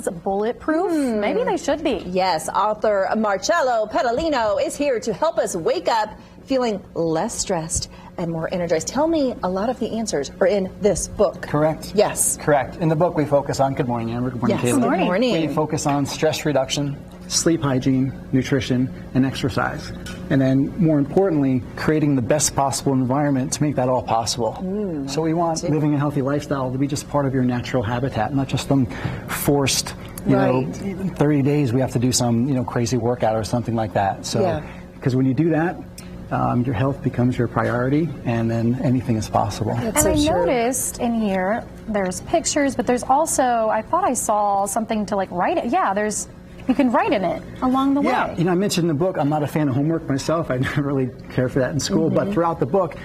mornings bulletproof? Maybe they should be. Yes, author Marcello Pedalino is here to help us wake up feeling less stressed and more energized. Tell me, a lot of the answers are in this book. Correct? Yes. Correct. In the book, we focus on, good morning, Amber. Good morning, Yes, Kayla. good morning. We focus on stress reduction, sleep hygiene, nutrition, and exercise. And then, more importantly, creating the best possible environment to make that all possible. So we want living a healthy lifestyle to be just part of your natural habitat, not just some forced, you know, 30 days we have to do some, you know, crazy workout or something like that. So, because when you do that, your health becomes your priority, and then anything is possible. And I noticed in here, there's pictures, but there's also, I thought I saw something to like write it. Yeah, you can write in it along the way. Yeah, you know, I mentioned in the book, I'm not a fan of homework myself. I never really cared for that in school, but throughout the book,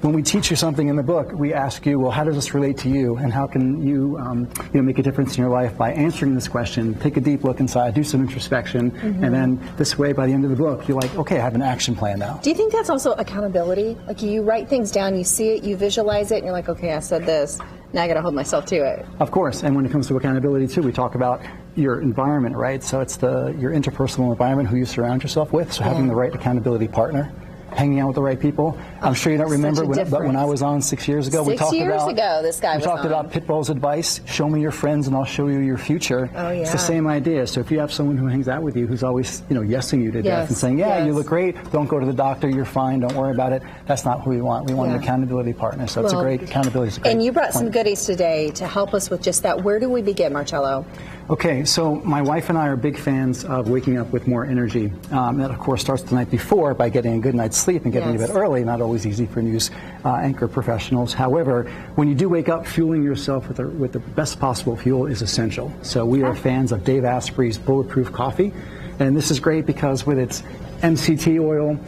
when we teach you something in the book, we ask you, well, how does this relate to you, and how can you, you know, make a difference in your life by answering this question? Take a deep look inside, do some introspection, and then this way, by the end of the book, you're like, okay, I have an action plan now. Do you think that's also accountability? Like, you write things down, you see it, you visualize it, and you're like, okay, I said this, now I got to hold myself to it. Of course, and when it comes to accountability too, we talk about your environment, right? So it's your interpersonal environment, who you surround yourself with. So having the right accountability partner, hanging out with the right people. I'm sure you don't remember, but when I was on 6 years ago, we talked about Pitbull's advice: show me your friends, and I'll show you your future. Oh, yeah. It's the same idea. So if you have someone who hangs out with you, who's always, you know, yesing you to death and saying, yeah, you look great, don't go to the doctor, you're fine, don't worry about it, that's not who we want. We want an accountability partner. So it's a great accountability. And you brought some goodies today to help us with just that. Where do we begin, Marcello? Okay, so my wife and I are big fans of waking up with more energy. That, of course, starts the night before by getting a good night's sleep and getting to bed early. Not always easy for news anchor professionals. However, when you do wake up, fueling yourself with the best possible fuel is essential. So we are fans of Dave Asprey's Bulletproof coffee. And this is great because with its MCT oil,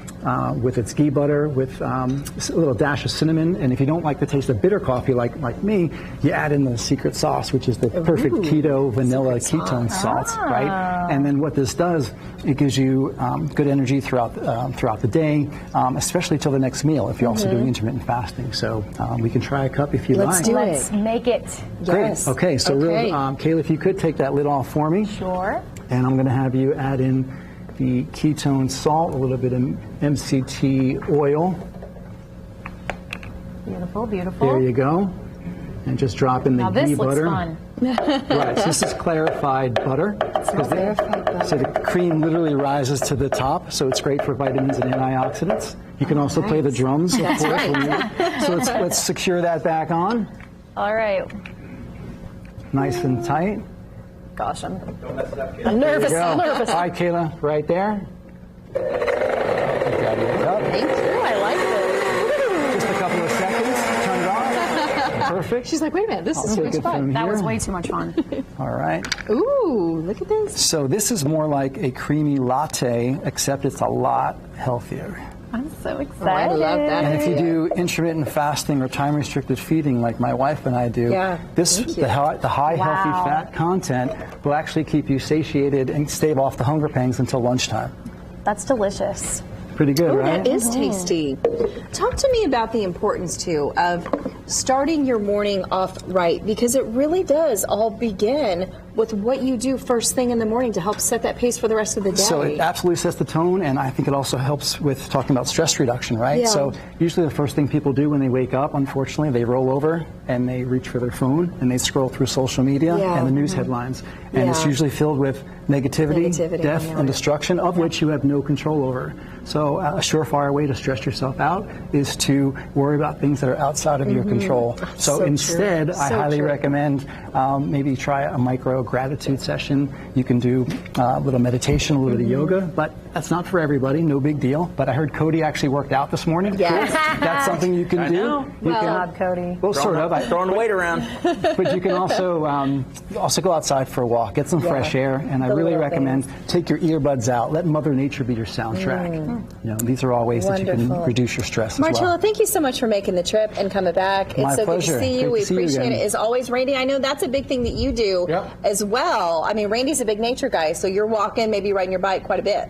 with its ghee butter, with a little dash of cinnamon, and if you don't like the taste of bitter coffee like me, you add in the secret sauce, which is the perfect keto vanilla ketone salt, right? And then what this does, it gives you good energy throughout the day, especially till the next meal if you're also doing intermittent fasting. So we can try a cup if you like. Let's do it. Let's make it. Great. Okay, so Kayla, if you could take that lid off for me. Sure. And I'm going to have you add in the ketone salt, a little bit of MCT oil. Beautiful, beautiful. There you go. And just drop in the ghee butter. Now this looks fun. Right, so this is clarified butter. So the cream literally rises to the top, so it's great for vitamins and antioxidants. You can also play the drums, of course. So let's secure that back on. All right. Nice and tight. Gosh, I'm nervous. I'm nervous. All right, Kayla, right there. Thank you. I like this. Just a couple of seconds. Turn it on. Perfect. She's like, wait a minute, this is much fun. That was way too much fun. All right. Ooh, look at this. So this is more like a creamy latte, except it's a lot healthier. I'm so excited. Oh, I love that. And if you do intermittent fasting or time-restricted feeding like my wife and I do, the high healthy fat content will actually keep you satiated and stave off the hunger pangs until lunchtime. That's delicious. Pretty good, right? That is tasty. Talk to me about the importance, too, of starting your morning off right, because it really does all begin with what you do first thing in the morning to help set that pace for the rest of the day. So it absolutely sets the tone, and I think it also helps with talking about stress reduction, right? Yeah. So usually the first thing people do when they wake up, unfortunately, they roll over and they reach for their phone and they scroll through social media and the news headlines. And it's usually filled with negativity, death, and destruction, of which you have no control over. So a surefire way to stress yourself out is to worry about things that are outside of your control. So instead, I highly recommend maybe try a micro gratitude session. You can do a little meditation, a little bit of yoga, but that's not for everybody, no big deal. But I heard Cody actually worked out this morning. Yes. That's something you can do. Good job, Cody. Well, sort of. Throwing the weight around. But you can also go outside for a walk, get some fresh air, and I really recommend take your earbuds out. Let Mother Nature be your soundtrack. You know, these are all ways that you can reduce your stress as well. Marcello, thank you so much for making the trip and coming back. It's so good to see you. We appreciate it as always. Randy, I know that's a big thing that you do as well. I mean, Randy's a big nature guy, so you're walking, maybe riding your bike quite a bit.